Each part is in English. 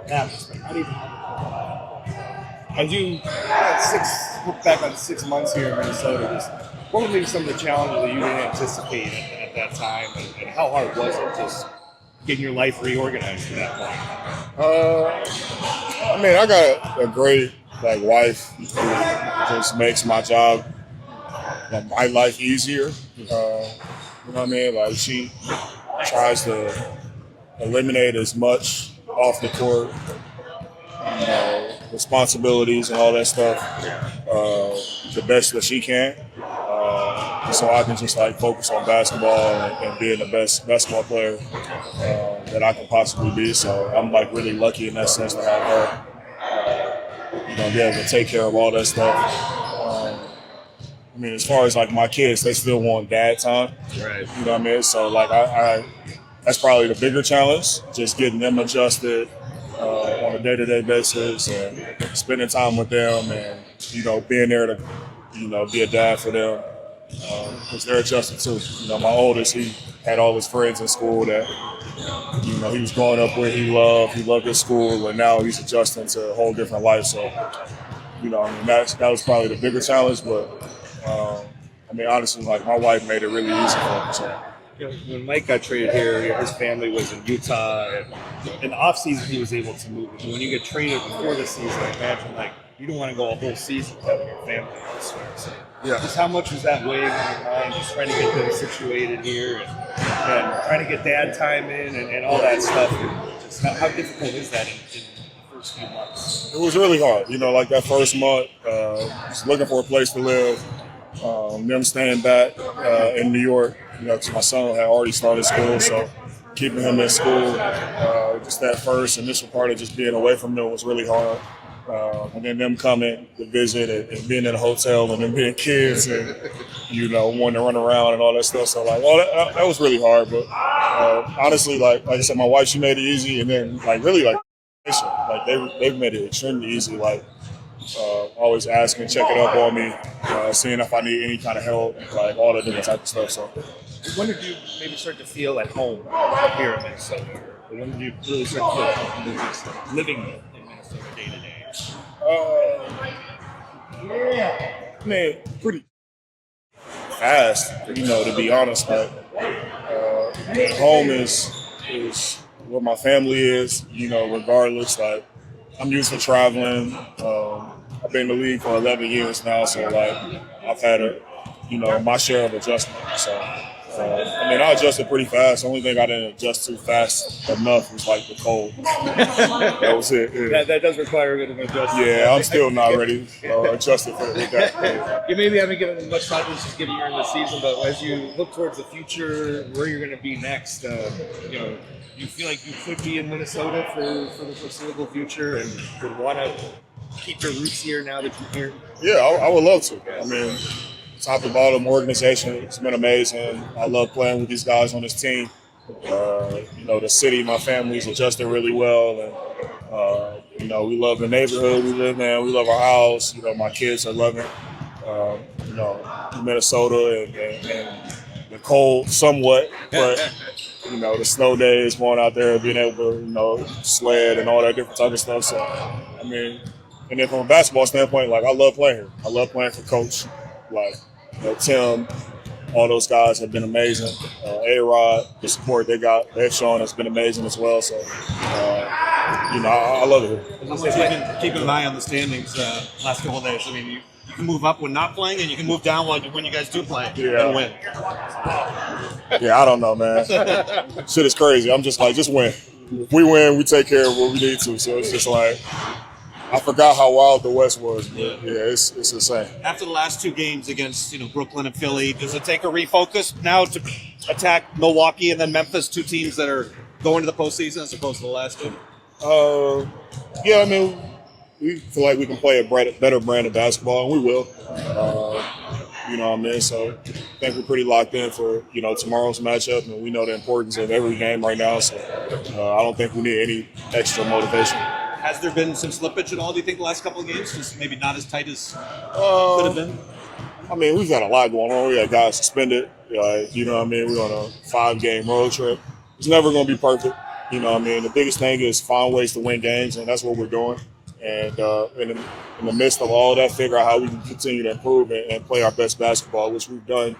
that perspective? How do you look back on 6 months here in Minnesota? What were maybe some of the challenges that you didn't anticipate at that time, and how hard was it just getting your life reorganized at that point? I mean, I got a great wife who just makes my job, my life easier. You know what I mean? Like she tries to eliminate as much off the court, responsibilities and all that stuff, the best that she can. So I can just focus on basketball and being the best basketball player that I can possibly be. So I'm really lucky in that sense to have her, be able to take care of all that stuff. I mean, as far as my kids, they still want dad time. Right. You know what I mean? So I that's probably the bigger challenge, just getting them adjusted on a day-to-day basis and spending time with them and, being there to, be a dad for them. Because they're adjusted too. My oldest, he had all his friends in school that, he was growing up with, he loved his school, and now he's adjusting to a whole different life. So, that was probably the bigger challenge, but honestly, my wife made it really easy for me. So. When Mike got traded here, his family was in Utah. And in the offseason, he was able to move. When you get traded before the season, I imagine you don't want to go a whole season without your family elsewhere. So, just how much was that weighing on your mind, just trying to get them situated here and trying to get dad time in and all that stuff? Just how difficult is that in the first few months? It was really hard. That first month, just looking for a place to live, them staying back in New York. Because my son had already started school, so keeping him in school, just that first initial part of just being away from them was really hard. And then them coming to visit and being in a hotel and then being kids and, wanting to run around and all that stuff. So, all that was really hard. But honestly, like I said, my wife, she made it easy. And then, they've made it extremely easy. Always asking, checking up on me, seeing if I need any kind of help, all that different type of stuff. So, when did you maybe start to feel at home here in Minnesota? Or when did you really start to feel comfortable living in Minnesota day to day? Pretty fast, to be honest. Home is where my family is, regardless. I'm used to traveling. I've been in the league for 11 years now, so I've had my share of adjustment. So I adjusted pretty fast. The only thing I didn't adjust too fast enough was the cold. That was it. Yeah. That does require a bit of adjustment. Yeah, I'm still not ready adjusted for that. Yeah. You maybe haven't given much thought to this just given you're in the season, but as you look towards the future, where you're going to be next, you feel like you could be in Minnesota for the foreseeable future and would want to keep your roots here now that you're here? Yeah, I would love to. Top to bottom organization, it's been amazing. I love playing with these guys on this team. The city, my family's adjusted really well, and we love the neighborhood we live in. We love our house. My kids are loving Minnesota and the cold somewhat, but the snow days, going out there, being able to sled and all that different type of stuff. So and then from a basketball standpoint, I love playing here. I love playing for Coach. Tim, all those guys have been amazing. A-Rod, the support they've shown has been amazing as well. So, I love it here. Keeping an eye on the standings last couple of days. You can move up when not playing, and you can move down when you guys do play and win. Yeah, I don't know, man. Shit is crazy. I'm just just win. If we win, we take care of what we need to. So it's just I forgot how wild the West was, but yeah, it's insane. After the last two games against Brooklyn and Philly, does it take a refocus now to attack Milwaukee and then Memphis, two teams that are going to the postseason as opposed to the last two? Yeah, we feel like we can play a better brand of basketball, and we will. So I think we're pretty locked in for tomorrow's matchup, and we know the importance of every game right now. So I don't think we need any extra motivation. Has there been some slippage at all, do you think, the last couple of games? Just maybe not as tight as could have been? We've got a lot going on. We got guys suspended. We're on a 5-game road trip. It's never going to be perfect. You know, what I mean, the biggest thing is find ways to win games, and that's what we're doing. And in the midst of all that, figure out how we can continue to improve and play our best basketball, which we've done,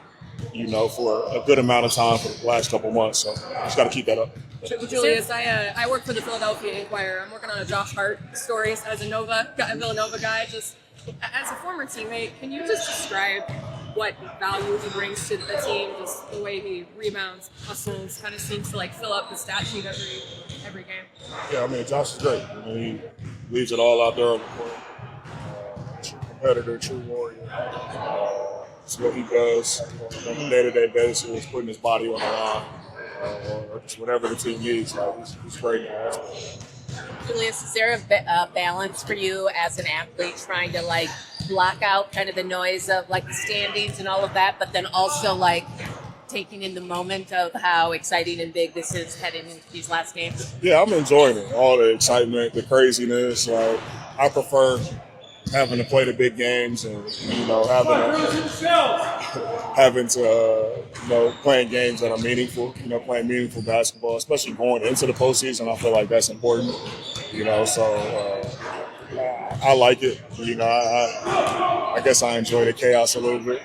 you know, for a good amount of time for the last couple months. So just got to keep that up. Julius, I work for the Philadelphia Inquirer. I'm working on a Josh Hart story as a Villanova guy. Just as a former teammate, can you just describe what value he brings to the team? Just the way he rebounds, hustles, kind of seems to like fill up the stat sheet every game. Yeah, I mean, Josh is great. I mean, he leaves it all out there on the court. True competitor, true warrior. It's what he does on a day-to-day basis, putting his body on the line, or just whatever the team needs. Like, he's great in that aspect. Julius, is there a balance for you as an athlete trying to like block out kind of the noise of like the standings and all of that, but then also like taking in the moment of how exciting and big this is heading into these last games? Yeah, I'm enjoying it. All the excitement, the craziness. Like, I prefer having to play the big games and, you know, having to playing games that are meaningful, you know, playing meaningful basketball, especially going into the postseason. I feel like that's important, you know, so I like it. You know, I guess I enjoy the chaos a little bit.